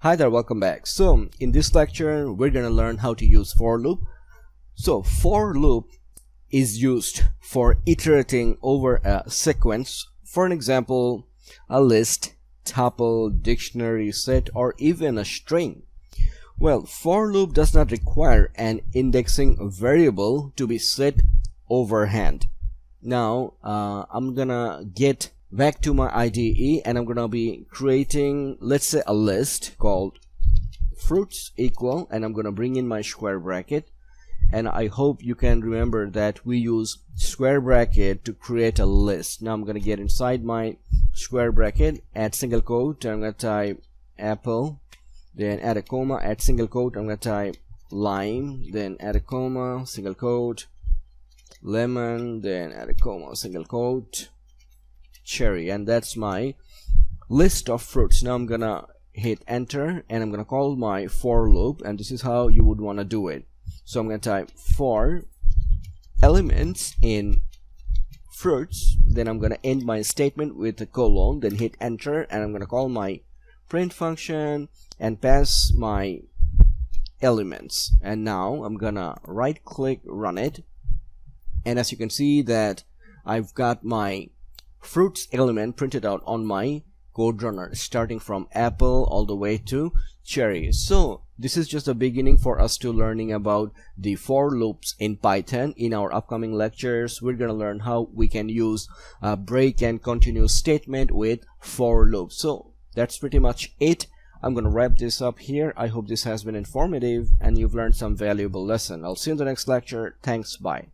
Hi there, welcome back. So in this lecture we're gonna learn how to use for loop. So for loop is used for iterating over a sequence. For an example, a list, tuple, dictionary, set, or even a string. Well, for loop does not require an indexing variable to be set overhand. Now I'm gonna get back to my IDE and I'm gonna be creating, let's say, a list called fruits equal, and I'm gonna bring in my square bracket. And I hope you can remember that we use square bracket to create a list. Now I'm gonna get inside my square bracket, add single quote, I'm gonna type apple, then add a comma, add single quote, I'm gonna type lime, then add a comma, single quote, lemon, then add a comma, single quote, cherry. And that's my list of fruits. Now I'm gonna hit enter and I'm gonna call my for loop, and this is how you would want to do it. So I'm gonna type for elements in fruits, then I'm gonna end my statement with a colon, then hit enter, and I'm gonna call my print function and pass my elements. And now I'm gonna right click, run it, and as you can see that I've got my fruits element printed out on my code runner, starting from apple all the way to cherry. So this is just a beginning for us to learning about the for loops in Python. In our upcoming lectures we're gonna learn how we can use a break and continue statement with for loop. So that's pretty much it. I'm gonna wrap this up here. I hope this has been informative and you've learned some valuable lesson. I'll see you in the next lecture. Thanks, bye.